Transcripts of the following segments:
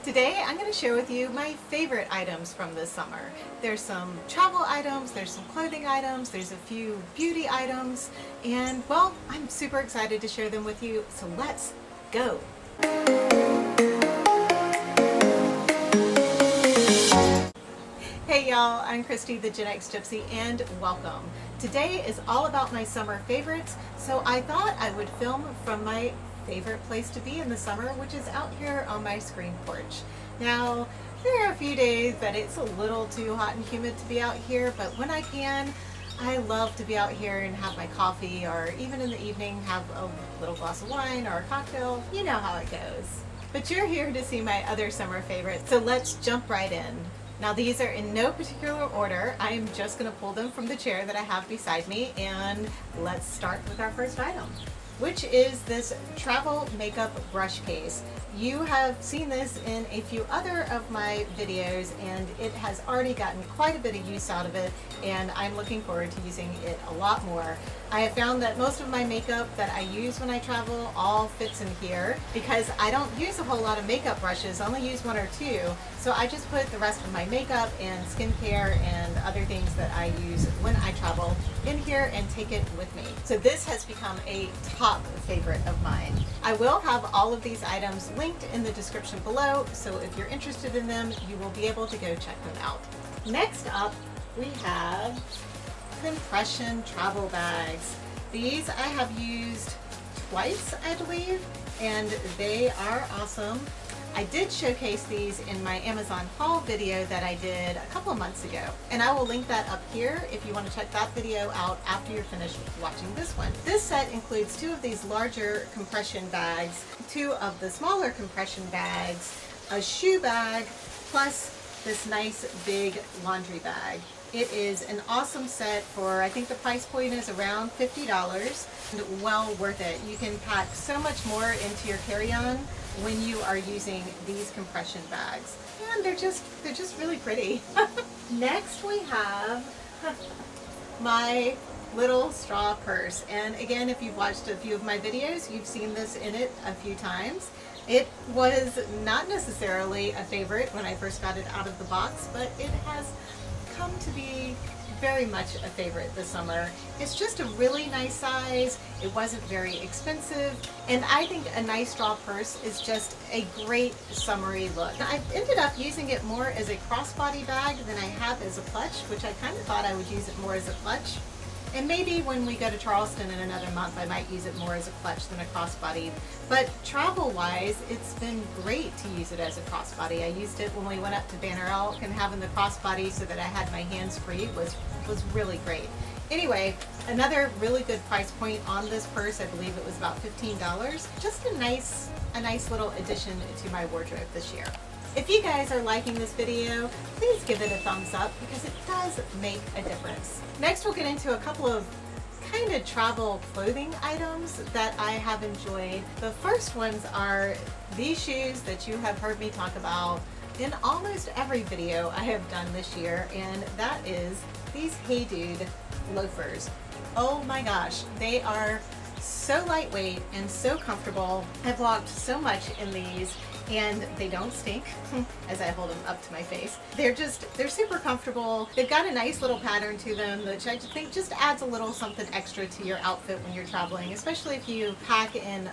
Today I'm going to share with you my favorite items from this summer. There's some travel items, there's some clothing items, there's a few beauty items, and well, I'm super excited to share them with you, so let's go! Hey y'all, I'm Christy the Gen X Gypsy and welcome. Today is all about my summer favorites, so I thought I would film from my favorite place to be in the summer, which is out here on my screen porch. Now, there are a few days that it's a little too hot and humid to be out here, but when I can, I love to be out here and have my coffee, or even in the evening have a little glass of wine or a cocktail. You know how it goes. But you're here to see my other summer favorites, so let's jump right in. Now these are in no particular order. I am just going to pull them from the chair that I have beside me, and let's start with our first item, which is this travel makeup brush case. You have seen this in a few other of my videos and it has already gotten quite a bit of use out of it, and I'm looking forward to using it a lot more. I have found that most of my makeup that I use when I travel all fits in here because I don't use a whole lot of makeup brushes. I only use one or two, so I just put the rest of my makeup and skincare and other things that I use when I travel in here and take it with me. So this has become a top favorite of mine. I will have all of these items linked in the description below, so if you're interested in them, you will be able to go check them out. Next up, we have compression travel bags. These I have used twice, I believe, and they are awesome. I did showcase these in my Amazon haul video that I did a couple of months ago, and I will link that up here if you want to check that video out after you're finished watching this one. This set includes two of these larger compression bags, two of the smaller compression bags, a shoe bag, plus this nice big laundry bag. It is an awesome set for, I think the price point is around $50, and well worth it. You can pack so much more into your carry-on when you are using these compression bags, and they're just really pretty. Next we have my little straw purse, and again, if you've watched a few of my videos, you've seen this in it a few times. It was not necessarily a favorite when I first got it out of the box, but it has come to be very much a favorite this summer. It's just a really nice size, it wasn't very expensive, and I think a nice straw purse is just a great summery look. I've ended up using it more as a crossbody bag than I have as a clutch, which I kind of thought I would use it more as a clutch. And maybe when we go to Charleston in another month, I might use it more as a clutch than a crossbody. But travel-wise, it's been great to use it as a crossbody. I used it when we went up to Banner Elk, and having the crossbody so that I had my hands free was really great. Anyway, another really good price point on this purse. I believe it was about $15. Just a nice little addition to my wardrobe this year. If you guys are liking this video, please give it a thumbs up because it does make a difference. Next, we'll get into a couple of kind of travel clothing items that I have enjoyed. The first ones are these shoes that you have heard me talk about in almost every video I have done this year, and that is these Hey Dude loafers. Oh my gosh, they are so lightweight and so comfortable. I've walked so much in these, and they don't stink as I hold them up to my face. They're super comfortable. They've got a nice little pattern to them, which I think just adds a little something extra to your outfit when you're traveling, especially if you pack in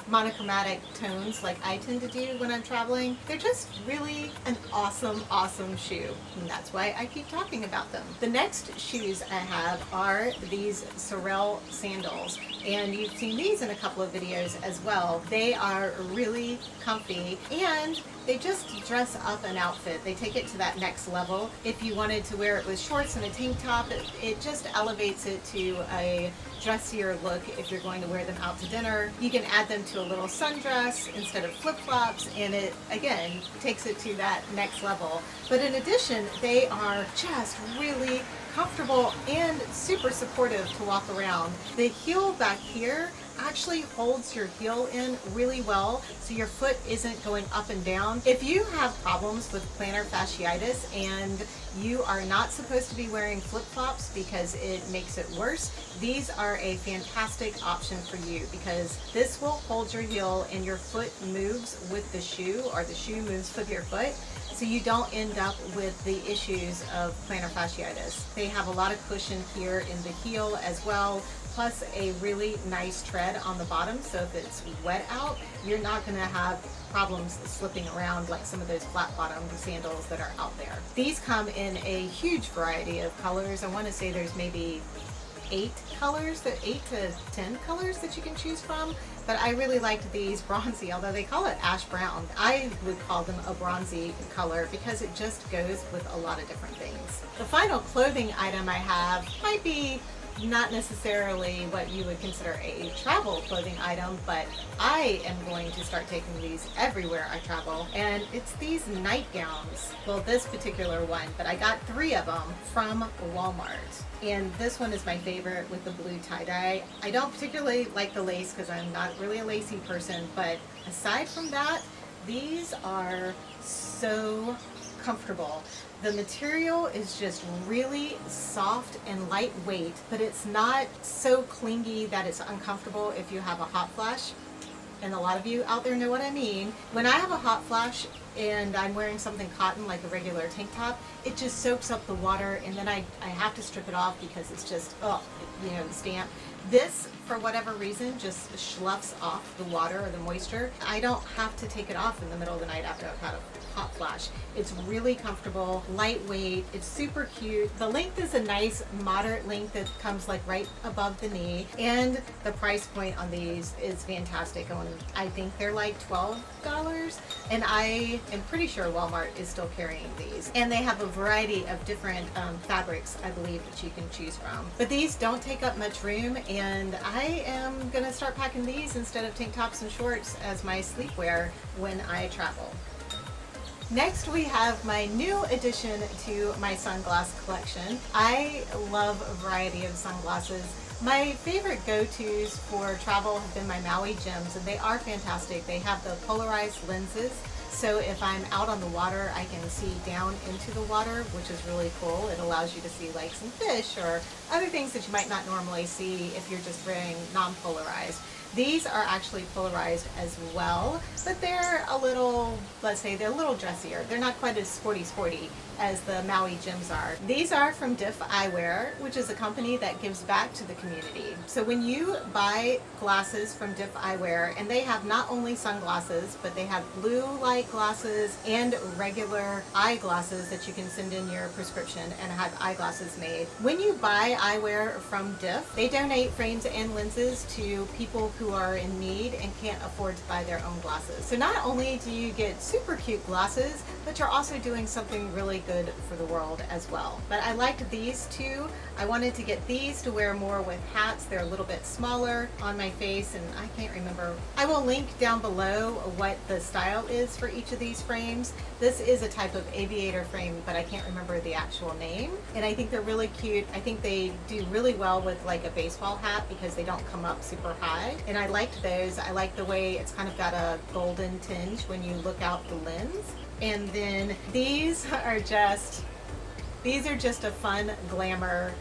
monochromatic tones like I tend to do when I'm traveling. They're just really an awesome shoe, and that's why I keep talking about them. The next shoes I have are these Sorel sandals, and you've seen these in a couple of videos as well. They are really comfy, and they just dress up an outfit. They take it to that next level. If you wanted to wear it with shorts and a tank top, it just elevates it to a dressier look if you're going to wear them out to dinner. You can add them to a little sundress instead of flip-flops, and it again takes it to that next level. But in addition, they are just really comfortable and super supportive to walk around. The heel back here actually holds your heel in really well so your foot isn't going up and down. If you have problems with plantar fasciitis and you are not supposed to be wearing flip-flops because it makes it worse, these are a fantastic option for you because this will hold your heel and your foot moves with the shoe, or the shoe moves with your foot, so you don't end up with the issues of plantar fasciitis. They have a lot of cushion here in the heel as well, plus a really nice tread on the bottom, so if it's wet out, you're not going to have problems slipping around like some of those flat bottom sandals that are out there. These come in a huge variety of colors. I want to say there's maybe 8 to 10 colors that you can choose from, but I really liked these bronzy, although they call it ash brown. I would call them a bronzy color because it just goes with a lot of different things. The final clothing item I have might be not necessarily what you would consider a travel clothing item, but I am going to start taking these everywhere I travel, and it's these nightgowns. Well, this particular one, but I got 3 of them from Walmart, and this one is my favorite with the blue tie-dye. I don't particularly like the lace because I'm not really a lacy person, but aside from that, these are so comfortable. The material is just really soft and lightweight, but it's not so clingy that it's uncomfortable if you have a hot flash. And a lot of you out there know what I mean. When I have a hot flash and I'm wearing something cotton like a regular tank top, it just soaks up the water, and then I have to strip it off because it's just, oh, you know, the stamp. This, for whatever reason, just sloughs off the water or the moisture. I don't have to take it off in the middle of the night after I've had a hot flash. It's really comfortable, lightweight, it's super cute. The length is a nice moderate length that comes like right above the knee, and the price point on these is fantastic. I think they're like $12, and I am pretty sure Walmart is still carrying these. And they have a variety of different fabrics, I believe, that you can choose from. But these don't take up much room, and I am gonna start packing these instead of tank tops and shorts as my sleepwear when I travel. Next, we have my new addition to my sunglass collection. I love a variety of sunglasses. My favorite go-tos for travel have been my Maui gems, and they are fantastic. They have the polarized lenses, so if I'm out on the water, I can see down into the water, which is really cool. It allows you to see like some fish or other things that you might not normally see if you're just wearing non-polarized. These are actually polarized as well, but they're a little, let's say they're a little dressier. They're not quite as sporty as the Maui gems are. These are from Diff Eyewear, which is a company that gives back to the community. So when you buy glasses from Diff Eyewear, and they have not only sunglasses, but they have blue light glasses and regular eyeglasses that you can send in your prescription and have eyeglasses made. When you buy eyewear from Diff, they donate frames and lenses to people who are in need and can't afford to buy their own glasses. So not only do you get super cute glasses, but you're also doing something really good for the world as well. But I liked these two. I wanted to get these to wear more with hats. They're a little bit smaller on my face, and I can't remember. I will link down below what the style is for each of these frames. This is a type of aviator frame, but I can't remember the actual name. And I think they're really cute. I think they do really well with like a baseball hat because they don't come up super high. And I liked those. I like the way it's kind of got a golden tinge when you look out the lens. And then these are just a fun glamour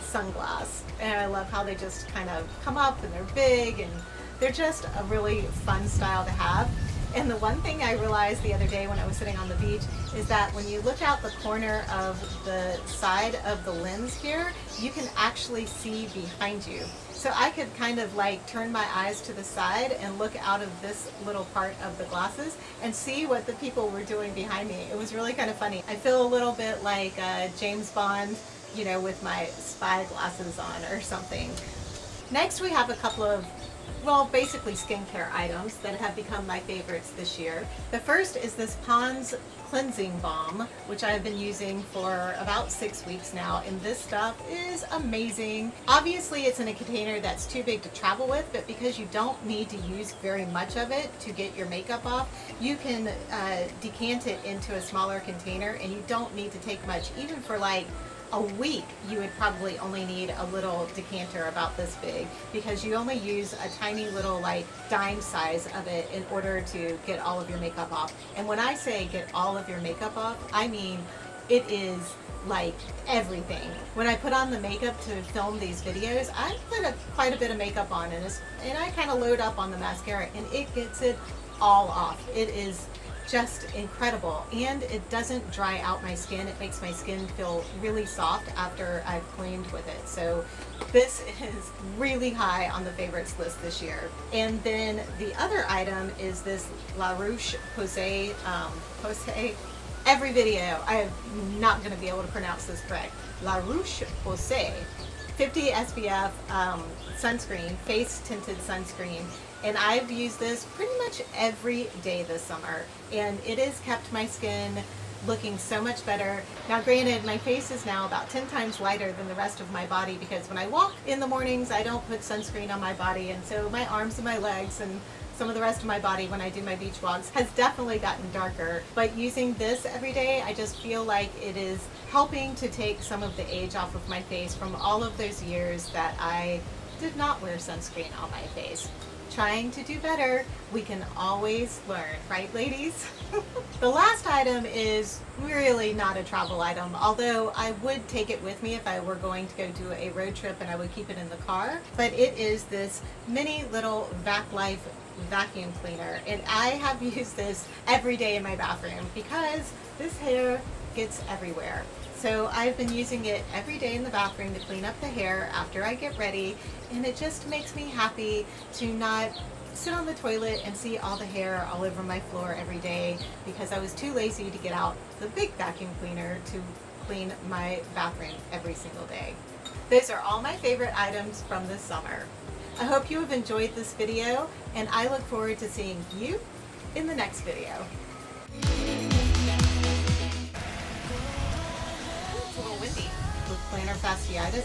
sunglass. And I love how they just kind of come up and they're big, and they're just a really fun style to have. And the one thing I realized the other day when I was sitting on the beach is that when you look out the corner of the side of the lens here, you can actually see behind you. So I could kind of like turn my eyes to the side and look out of this little part of the glasses and see what the people were doing behind me. It was really kind of funny. I feel a little bit like James Bond, you know, with my spy glasses on or something. Next, we have a couple of, well, basically skincare items that have become my favorites this year. The first is this Pond's Cleansing Balm, which I've been using for about 6 weeks now, and this stuff is amazing. Obviously, it's in a container that's too big to travel with, but because you don't need to use very much of it to get your makeup off, you can decant it into a smaller container, and you don't need to take much, even for like a week, you would probably only need a little decanter about this big, because you only use a tiny little like dime size of it in order to get all of your makeup off. And when I say get all of your makeup off, I mean it is like everything. When I put on the makeup to film these videos, I put quite a bit of makeup on, and I kind of load up on the mascara, and it gets it all off. It is just incredible, and it doesn't dry out my skin. It makes my skin feel really soft after I've cleaned with it. So this is really high on the favorites list this year. And then the other item is this La Roche-Posay, every video I am not going to be able to pronounce this correct. La Roche-Posay 50 SPF sunscreen, face tinted sunscreen, and I've used this pretty much every day this summer, and it has kept my skin looking so much better. Now granted, my face is now about 10 times lighter than the rest of my body, because when I walk in the mornings I don't put sunscreen on my body, and so my arms and my legs and some of the rest of my body when I do my beach walks has definitely gotten darker. But using this every day, I just feel like it is helping to take some of the age off of my face from all of those years that I did not wear sunscreen on my face. Trying to do better, we can always learn, right ladies? The last item is really not a travel item, although I would take it with me if I were going to go do a road trip, and I would keep it in the car. But it is this mini little Vac Life vacuum cleaner, and I have used this every day in my bathroom because this hair gets everywhere. So I've been using it every day in the bathroom to clean up the hair after I get ready, and it just makes me happy to not sit on the toilet and see all the hair all over my floor every day, because I was too lazy to get out the big vacuum cleaner to clean my bathroom every single day. Those are all my favorite items from this summer. I hope you have enjoyed this video, and I look forward to seeing you in the next video. It's a little windy with plantar fasciitis.